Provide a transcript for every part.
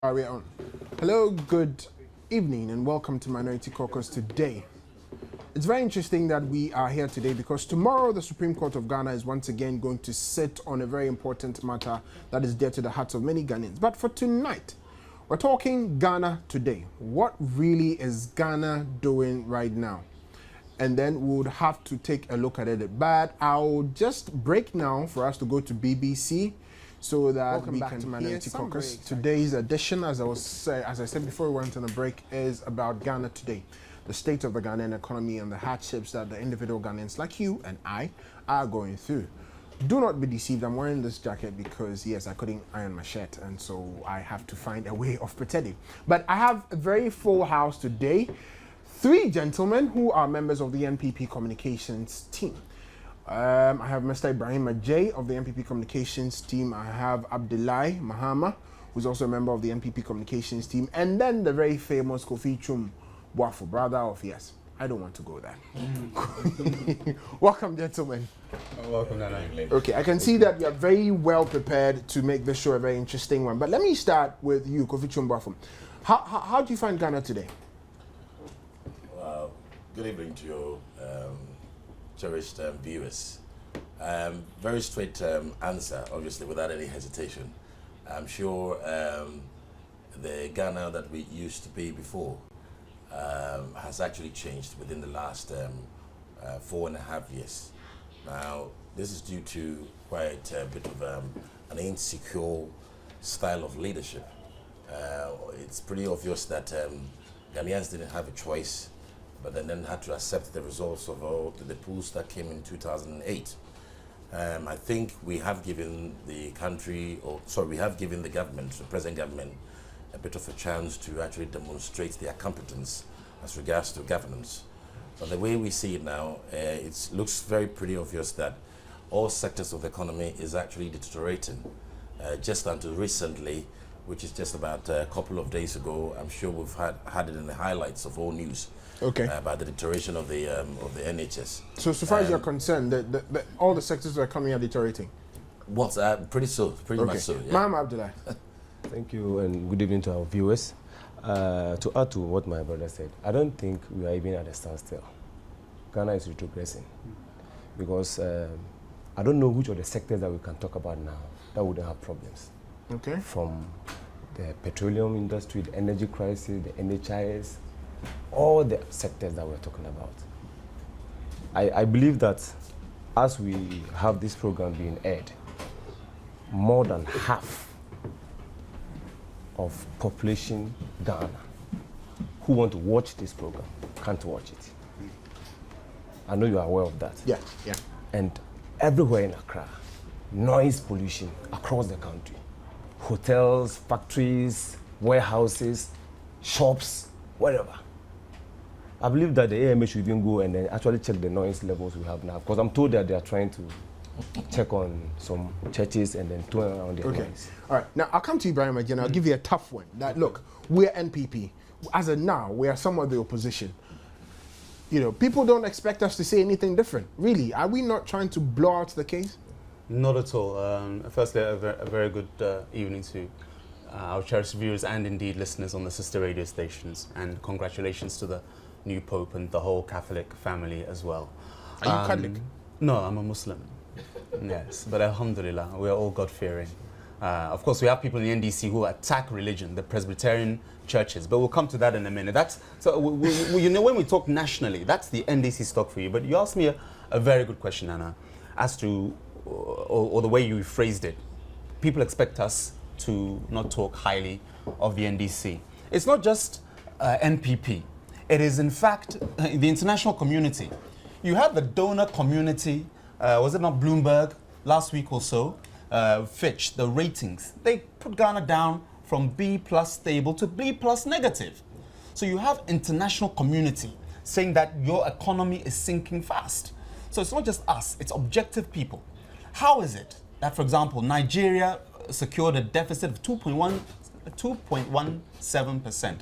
Are we on? Hello, good evening, and welcome to Minority Caucus today. It's very interesting that we are here today because tomorrow the Supreme Court of Ghana is once again going to sit on a very important matter that is dear to the hearts of many Ghanaians. But for tonight, we're talking Ghana today. What really is Ghana doing right now? And then we would have to take a look at it. But I'll just break now for us to go to BBC so that welcome we back can to Minority Caucus. Today's edition, as I said before we went on a break, is about Ghana today. The state of the Ghanaian economy and the hardships that the individual Ghanaians like you and I are going through. Do not be deceived. I'm wearing this jacket because, yes, I couldn't iron my shirt, and so I have to find a way of pretending. But I have a very full house today. 3 gentlemen who are members of the NPP communications team. I have Mr. Ibrahim Ajay of the NPP communications team. I have Abdullahi Mahama, who's also a member of the NPP communications team. And then the very famous Kofi Chum Boafo, brother of, yes, I don't want to go there. Welcome, gentlemen. Welcome, Nana. Okay, I can see that you're very well prepared to make this show a very interesting one. But let me start with you, Kofi Chum Boafo. How do you find Ghana today? Good evening to your cherished viewers. Very straight answer, obviously, without any hesitation. I'm sure the Ghana that we used to be before has actually changed within the last 4.5 years. Now, this is due to quite a bit of an insecure style of leadership. It's pretty obvious that Ghanaians didn't have a choice, but then had to accept the results of all the polls that came in 2008. I think we have given the country, we have given the government, the present government, a bit of a chance to actually demonstrate their competence as regards to governance. But the way we see it now, it looks very pretty obvious that all sectors of the economy is actually deteriorating. Just until recently, which is just about a couple of days ago, I'm sure we've had it in the highlights of all news. Okay. About the deterioration of the NHS. So far as you're concerned, all the sectors of the economy are deteriorating? Pretty much so, yeah. Ma'am Abdullah. Thank you and good evening to our viewers. To add to what my brother said, I don't think we are even at a standstill. Ghana is retrogressing because I don't know which of the sectors that we can talk about now that wouldn't have problems. Okay. From the petroleum industry, the energy crisis, the NHIS, all the sectors that we're talking about. I believe that as we have this program being aired, more than half of population Ghana who want to watch this program can't watch it. I know you are aware of that. Yeah. And everywhere in Accra, noise pollution across the country. Hotels, factories, warehouses, shops, wherever. I believe that the AMA should even go and then actually check the noise levels we have now, because I'm told that they are trying to check on some churches and then tone around their noise. All right, now I'll come to you, Ibrahim again. I'll give you a tough one. That look, we're NPP. As of now, we are somewhat the opposition. You know, people don't expect us to say anything different. Really, are we not trying to blow out the case? Not at all. Firstly, a very good evening to our cherished viewers and indeed listeners on the sister radio stations, and congratulations to the new Pope and the whole Catholic family as well. Are you Catholic? No, I'm a Muslim. Yes, but alhamdulillah, we are all God-fearing. Of course, we have people in the NDC who attack religion, the Presbyterian churches, but we'll come to that in a minute. You know, when we talk nationally, that's the NDC stock for you. But you asked me a very good question, Anna, as to, or the way you phrased it. People expect us to not talk highly of the NDC. It's not just NPP. It is, in fact, the international community. You have the donor community, was it not Bloomberg, last week or so, Fitch, the ratings. They put Ghana down from B+ stable to B+ negative. So you have international community saying that your economy is sinking fast. So it's not just us, it's objective people. How is it that, for example, Nigeria secured a deficit of 2.17%?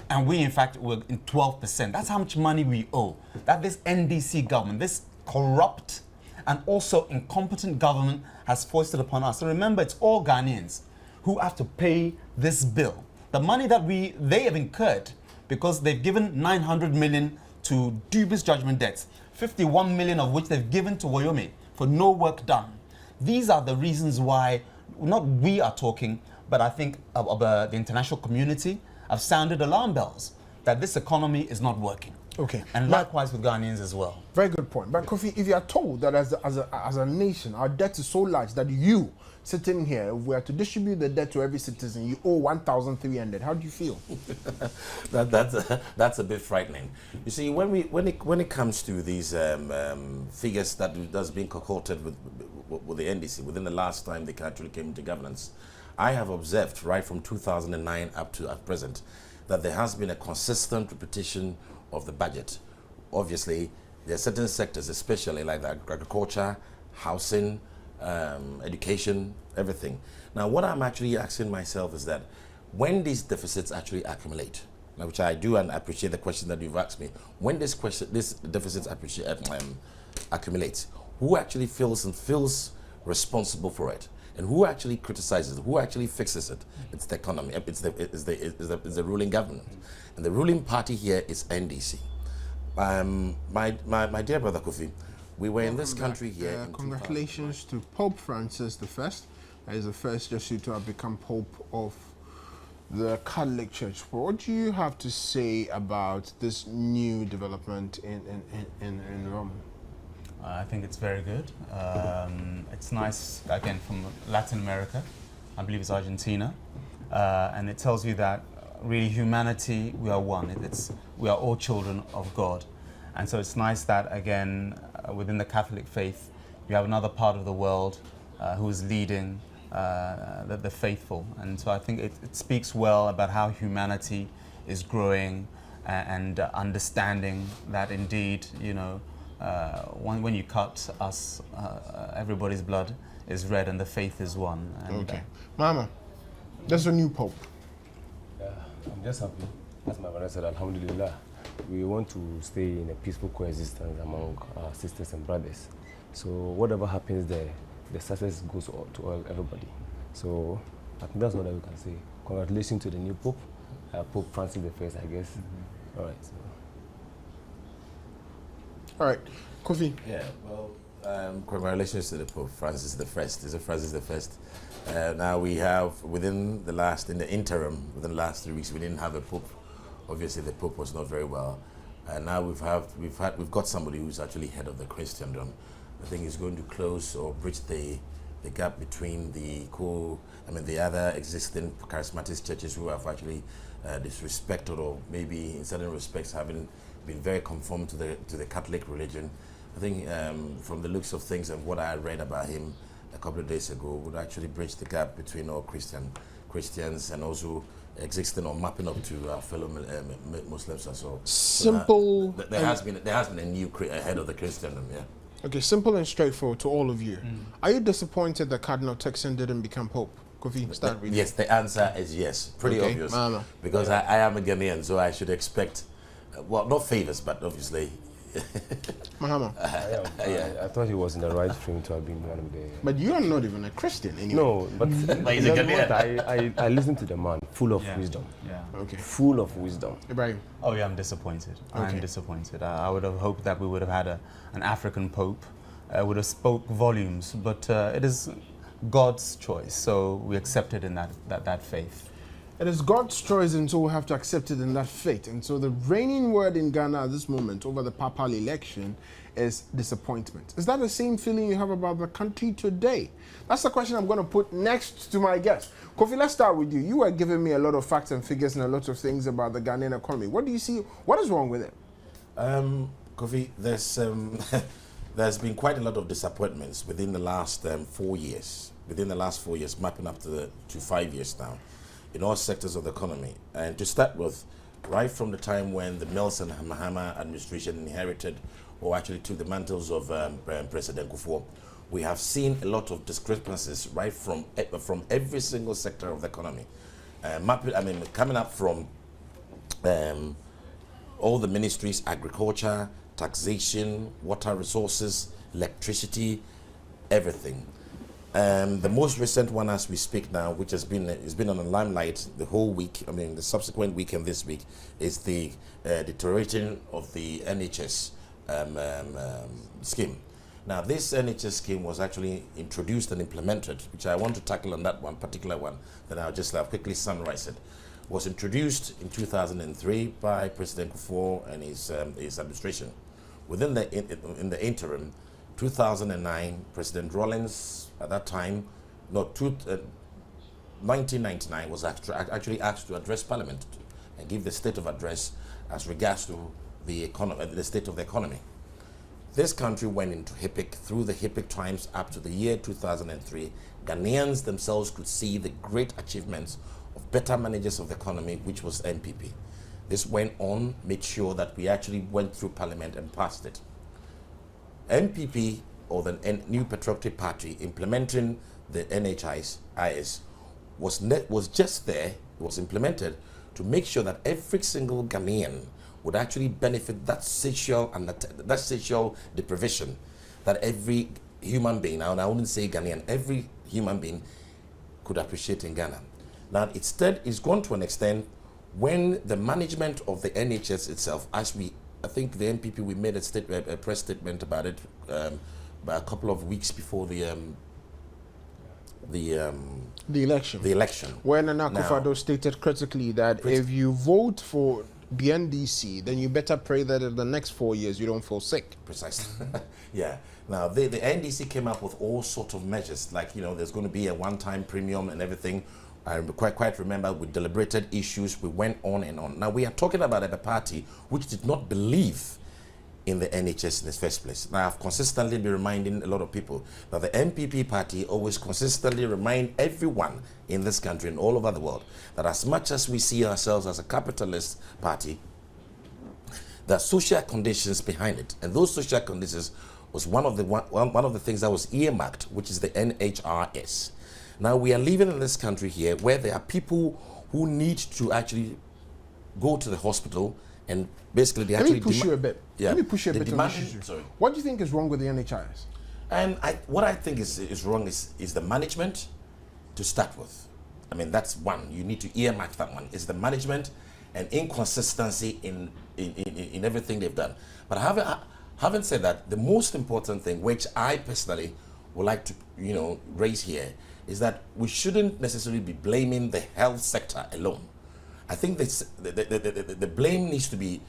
And we, in fact, were in 12%. That's how much money we owe. That this NDC government, this corrupt and also incompetent government has foisted upon us. So remember, it's all Ghanaians who have to pay this bill The money that they have incurred because they've given 900 million to dubious judgment debts, 51 million of which they've given to Wyoming for no work done. These are the reasons why not we are talking, but I think the international community have sounded alarm bells that this economy is not working. Okay. And likewise with Ghanaians as well. Very good point. But Kofi, if you are told that as a nation, our debt is so large that you, sitting here, if we are to distribute the debt to every citizen, you owe 1,300, how do you feel? That's a bit frightening. You see, when it comes to these figures that's being concocted with the NDC within the last time they actually came into governance, I have observed right from 2009 up to at present that there has been a consistent repetition of the budget. Obviously, there are certain sectors, especially like the agriculture, housing, education, everything. Now, what I'm actually asking myself is that when these deficits actually accumulate, now, which I do and appreciate the question that you've asked me, when this deficits accumulates, who actually feels responsible for it? And who actually criticizes it? Who actually fixes it? It's the economy. It's the ruling government. And the ruling party here is NDC. My dear brother Kofi, we were in this country here. In congratulations to Pope Francis I. He is the first Jesuit to have become Pope of the Catholic Church. What do you have to say about this new development in Rome? I think it's very good. It's nice, again, from Latin America. I believe it's Argentina. And it tells you that really humanity, we are one. We are all children of God. And so it's nice that, again, within the Catholic faith, you have another part of the world who is leading the faithful. And so I think it speaks well about how humanity is growing and understanding that indeed, you know, when you cut us, everybody's blood is red and the faith is one. And, okay. Mama, there's a new Pope. Yeah, I'm just happy. As my brother said, Alhamdulillah, we want to stay in a peaceful coexistence among our sisters and brothers. So whatever happens there, the success goes to everybody. So I think that's what I can say. Congratulations to the new Pope, Pope Francis I, I guess. Mm-hmm. All right. So. All right, Kofi. Yeah, well, congratulations to the Pope Francis I. Is it Francis I? Now we have in the interim, within the last 3 weeks, we didn't have a Pope. Obviously, the Pope was not very well, and now we've got somebody who's actually head of the Christendom. I think he's going to close or bridge the gap between the other existing charismatic churches who have actually disrespected or maybe in certain respects having been very conformed to the Catholic religion. I think from the looks of things and what I read about him a couple of days ago would actually bridge the gap between all Christians and also existing or mapping up to our fellow Muslims as well. Simple. So there has been a new head of the Christendom, yeah. Okay, simple and straightforward to all of you. Are you disappointed that Cardinal Turkson didn't become Pope? Kofi, start reading. Yes, the answer is yes. Pretty obvious. Mama. Because I am a Ghanaian, so I should expect, well, not favors, but obviously. Mahama. I thought he was in the right frame to have been one of the... But you are not even a Christian anyway. No, but he's a Ghanaian. I listened to the man, full of wisdom. Yeah. Okay. Full of wisdom. Ibrahim. Oh yeah, I'm disappointed. I'm disappointed. I would have hoped that we would have had an African Pope. Would have spoke volumes, but it is God's choice, so we accept it in that faith. It is God's choice, and so we have to accept it in that faith. And so the reigning word in Ghana at this moment over the papal election is disappointment. Is that the same feeling you have about the country today? That's the question I'm going to put next to my guest. Kofi, let's start with you. You were giving me a lot of facts and figures and a lot of things about the Ghanaian economy. What do you see? What is wrong with it? Kofi, there's been quite a lot of disappointments within the last 4 years. Within the last 4 years, mapping up to 5 years now, in all sectors of the economy. And to start with, right from the time when the Mills and Mahama administration inherited or actually took the mantles of President Kufuor, we have seen a lot of discrepancies right from every single sector of the economy. Coming up from all the ministries, agriculture, taxation, water resources, electricity, everything. The most recent one as we speak now, which has been on the limelight the whole week, I mean the subsequent week and this week, is the deterioration of the NHS scheme. Now this NHS scheme was actually introduced and implemented, which I want to tackle on that one particular one, then I'll just quickly summarize it. Was introduced in 2003 by President Kufuor and his administration. Within in the interim, 2009, President Rawlings at that time, 1999 was actually asked to address Parliament and give the state of address as regards to the state of the economy. This country went into HIPIC. Through the HIPIC times up to the year 2003, Ghanaians themselves could see the great achievements of better managers of the economy, which was NPP. This went on, made sure that we actually went through Parliament and passed it. NPP, or the New Patriotic Party, implementing the NHIS was just there, it was implemented to make sure that every single Ghanaian would actually benefit that social deprivation that every human being, and I wouldn't say Ghanaian, every human being could appreciate in Ghana. Now, instead, it's gone to an extent when the management of the NHS itself, I think the NPP, we made a press statement about it about a couple of weeks before the election. When Nana Akufo-Addo stated critically that if you vote for the NDC, then you better pray that in the next 4 years you don't fall sick. Precisely. Yeah. Now, the NDC came up with all sorts of measures, like, there's going to be a one-time premium and everything. I quite remember with deliberated issues, we went on and on. Now, we are talking about a party which did not believe in the NHS in the first place. Now, I've consistently been reminding a lot of people that the MPP party always consistently remind everyone in this country and all over the world that as much as we see ourselves as a capitalist party, there are social conditions behind it. And those social conditions was one of the things that was earmarked, which is the NHRS. Now, we are living in this country here where there are people who need to actually go to the hospital and basically they Let me push you a bit. Yeah, Let me push you a bit on this issue. Sorry. What do you think is wrong with the NHIS? And what I think is wrong is the management to start with. I mean, that's one. You need to earmark that one. It's the management and inconsistency in everything they've done. But having said that, the most important thing, which I personally would like to raise here, is that we shouldn't necessarily be blaming the health sector alone. I think the blame needs to be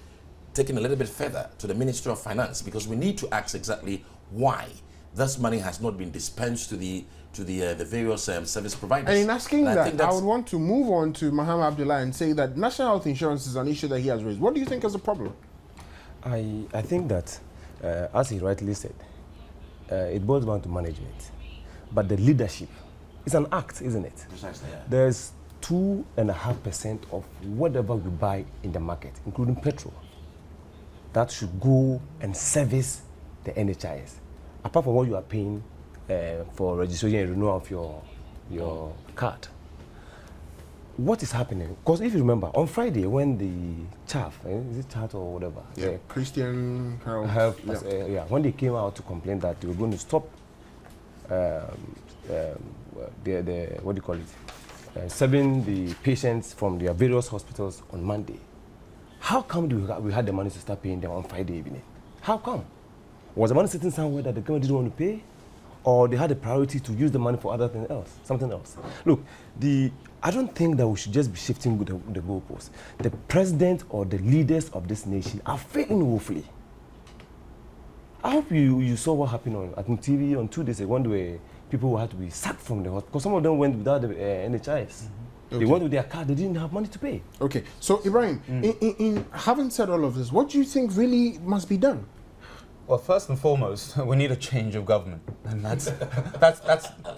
taken a little bit further to the Ministry of Finance, because we need to ask exactly why this money has not been dispensed to the various service providers. And in asking that, I would want to move on to Muhammad Abdullah and say that national health insurance is an issue that he has raised. What do you think is the problem? I think that, as he rightly said, it boils down to management. But the leadership, it's an act, isn't it? Precisely, yeah. There's 2.5% of whatever we buy in the market, including petrol, that should go and service the NHIS. Apart from what you are paying for registration and renewal of your card. What is happening? Because if you remember, on Friday when the chaff, is it chat or whatever? Yeah, Christian Health, when they came out to complain that they were going to stop what do you call it? Serving the patients from their various hospitals on Monday. How come we had the money to start paying them on Friday evening? How come? Was the money sitting somewhere that the government didn't want to pay? Or they had a priority to use the money for something else? Look, I don't think that we should just be shifting the goalposts. The president or the leaders of this nation are failing woefully. I hope you saw what happened on TV on 2 days ago, when people had to be sacked from the hospital, because some of them went without the NHIS. Okay. They went with their card, they didn't have money to pay. Okay, so Ibrahim, in having said all of this, what do you think really must be done? Well, first and foremost, we need a change of government, and that's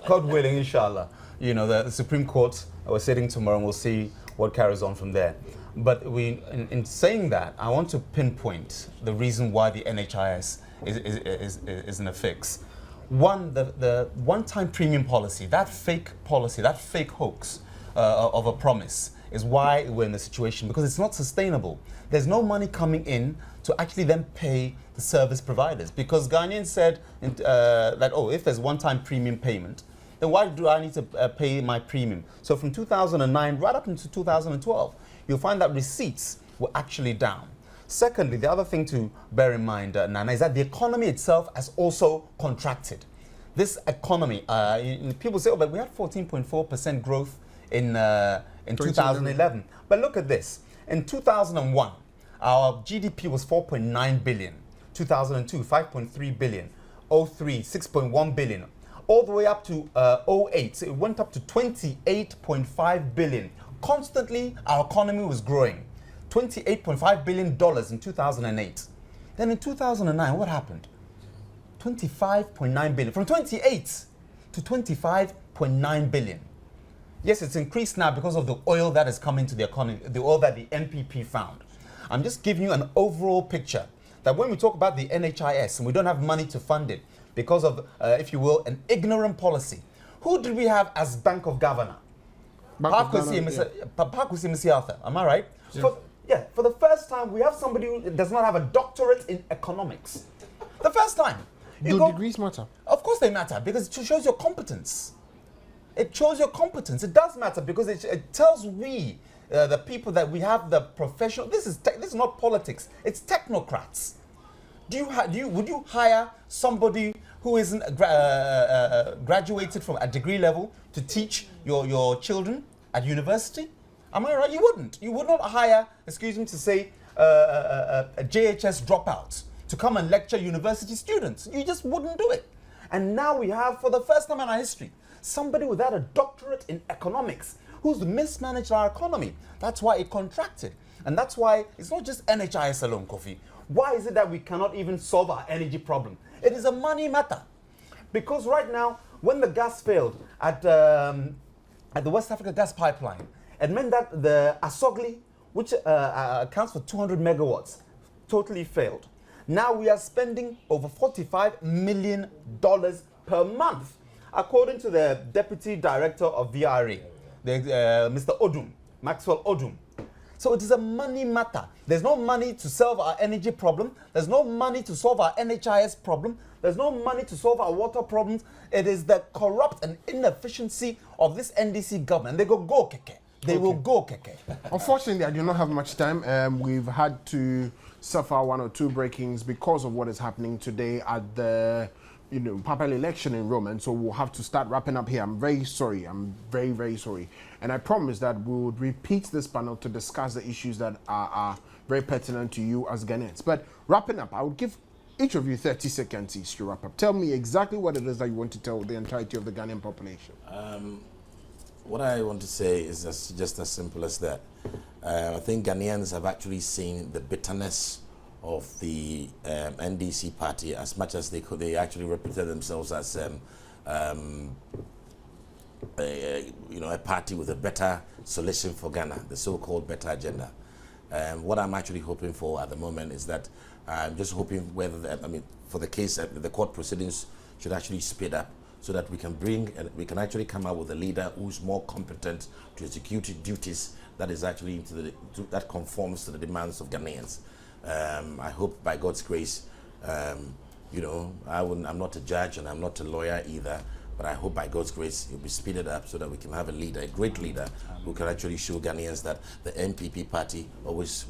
God willing, inshallah. The Supreme Court, we're sitting tomorrow, and we'll see what carries on from there. But in saying that, I want to pinpoint the reason why the NHIS is in a fix. One, the one-time premium policy, that fake hoax of a promise, is why we're in the situation, because it's not sustainable. There's no money coming in to actually then pay the service providers, because Ghanaians said that, if there's one-time premium payment, then why do I need to pay my premium? So from 2009 right up into 2012, you'll find that receipts were actually down. Secondly, the other thing to bear in mind, Nana, is that the economy itself has also contracted. This economy, people say, oh, but we had 14.4% growth in 2011. But look at this. In 2001, our GDP was 4.9 billion. 2002, 5.3 billion. 03, 6.1 billion. All the way up to 08, it went up to 28.5 billion. Constantly, our economy was growing. $28.5 billion in 2008. Then in 2009, what happened? 25.9 billion. From 28 to 25.9 billion. Yes, it's increased now because of the oil that has come into the economy, the oil that the NPP found. I'm just giving you an overall picture that when we talk about the NHIS and we don't have money to fund it because of, if you will, an ignorant policy. Who did we have as Bank of Governor? Pakwesi Arthur. Am I right? Yeah. For the first time, we have somebody who does not have a doctorate in economics. The first time. Do degrees matter? Of course they matter, because it shows your competence. It shows your competence. It does matter because it tells we, the people, that we have the professional. This is not politics. It's technocrats. Would you hire somebody who isn't graduated from a degree level to teach your children at university? Am I right? You wouldn't. You would not hire, excuse me to say, a JHS dropout to come and lecture university students. You just wouldn't do it. And now we have, for the first time in our history, somebody without a doctorate in economics who's mismanaged our economy. That's why it contracted. And that's why it's not just NHIS alone, Kofi. Why is it that we cannot even solve our energy problem? It is a money matter. Because right now, when the gas failed at the West Africa gas pipeline, it meant that the Asogli, which accounts for 200 megawatts, totally failed. Now we are spending over $45 million per month, according to the Deputy Director of VRA, Mr. Odum, Maxwell Odum. So it is a money matter. There's no money to solve our energy problem. There's no money to solve our NHIS problem. There's no money to solve our water problems. It is the corrupt and inefficiency of this NDC government. They go keke. They will go keke. Unfortunately, I do not have much time. We've had to suffer one or two breakings because of what is happening today at the papal election in Rome, and so we'll have to start wrapping up here. I'm very sorry. I'm very, very sorry. And I promise that we would repeat this panel to discuss the issues that are very pertinent to you as Ghanaians. But wrapping up, I would give each of you 30 seconds each to wrap up. Tell me exactly what it is that you want to tell the entirety of the Ghanaian population. What I want to say is just as simple as that. I think Ghanaians have actually seen the bitterness of the NDC party, as much as they actually represent themselves as a party with a better solution for Ghana, the so-called better agenda. What I'm actually hoping for at the moment is that I'm just hoping for the case that the court proceedings should actually speed up, so that we can actually come out with a leader who's more competent to execute duties that is actually that conforms to the demands of Ghanaians. I hope by God's grace, I'm not a judge and I'm not a lawyer either, but I hope by God's grace it will be speeded up so that we can have a leader, a great leader, who can actually show Ghanaians that the NPP party always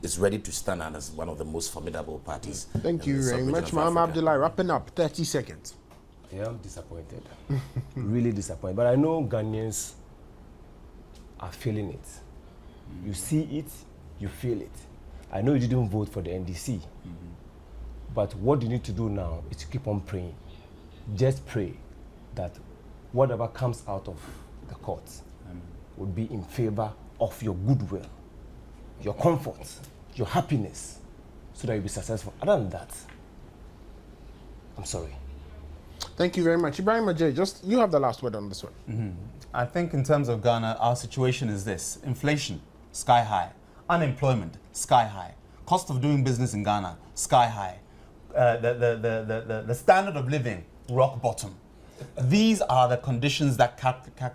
is ready to stand out as one of the most formidable parties. Thank you very much, Muhammad Abdullah. Wrapping up, 30 seconds. I am disappointed, really disappointed. But I know Ghanaians are feeling it. You see it, you feel it. I know you didn't vote for the NDC, but what you need to do now is to keep on praying. Just pray that whatever comes out of the courts would be in favor of your goodwill, your comfort, your happiness, so that you'll be successful. Other than that, I'm sorry. Thank you very much. Ibrahim Ajay, you have the last word on this one. I think in terms of Ghana, our situation is this: inflation, sky high; unemployment, sky high; cost of doing business in Ghana, sky high; the standard of living, rock bottom. These are the conditions that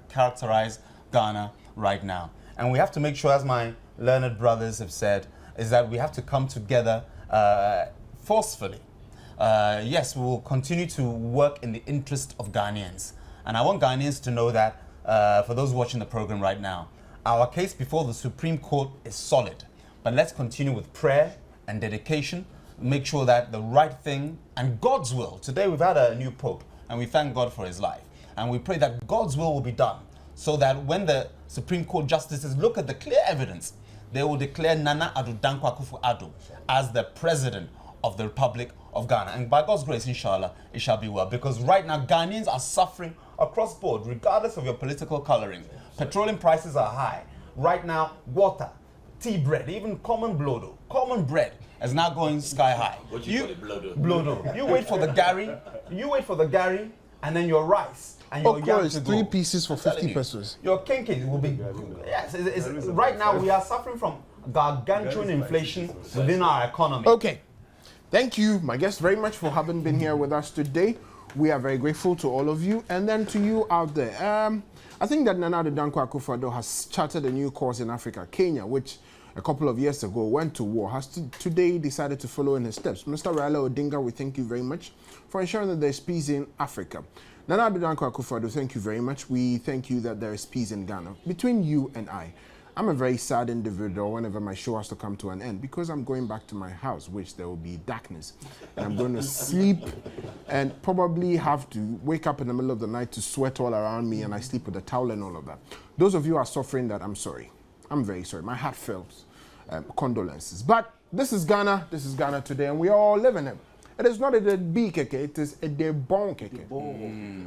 characterize Ghana right now. And we have to make sure, as my learned brothers have said, is that we have to come together forcefully yes, we will continue to work in the interest of Ghanaians. And I want Ghanaians to know that, for those watching the program right now, our case before the Supreme Court is solid. But let's continue with prayer and dedication, make sure that the right thing and God's will. Today we've had a new Pope, and we thank God for his life. And we pray that God's will be done, so that when the Supreme Court justices look at the clear evidence, they will declare Nana Addo Dankwa Akufo-Addo as the president of the Republic of Ghana. And by God's grace, inshallah, it shall be well. Because right now, Ghanaians are suffering across board, regardless of your political coloring. Petroleum prices are high. Right now, water, tea bread, even common blodo, common bread is now going sky high. What you call it, blodo? Blodo. You wait for the gari, and then your rice. And your Of course, yam to 3 go. pieces for 50 pesos. Your kinky will be, yes, right now we are suffering from gargantuan inflation within our economy. Okay. Thank you, my guests, very much for having been here with us today. We are very grateful to all of you. And then to you out there, I think that Nana Addo Dankwa Akufo-Addo has charted a new course in Africa. Kenya, which a couple of years ago went to war, has today decided to follow in his steps. Mr. Raila Odinga, we thank you very much for ensuring that there's peace in Africa. Nana Addo Dankwa Akufo-Addo, thank you very much. We thank you that there is peace in Ghana. Between you and I'm a very sad individual whenever my show has to come to an end, because I'm going back to my house, which there will be darkness. And I'm going to sleep and probably have to wake up in the middle of the night to sweat all around me, and I sleep with a towel and all of that. Those of you who are suffering that, I'm sorry. I'm very sorry. My heart feels condolences. But this is Ghana today, and we are all living it. It is not a dead bee keke, it is a dead bone keke.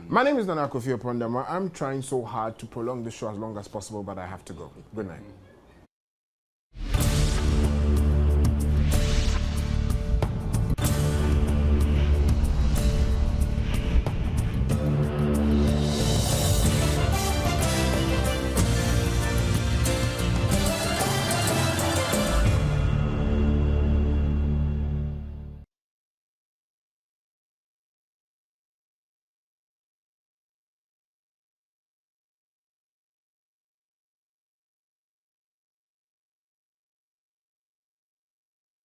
My name is Nana Kofi Opondama. I'm trying so hard to prolong the show as long as possible, but I have to go. Good night.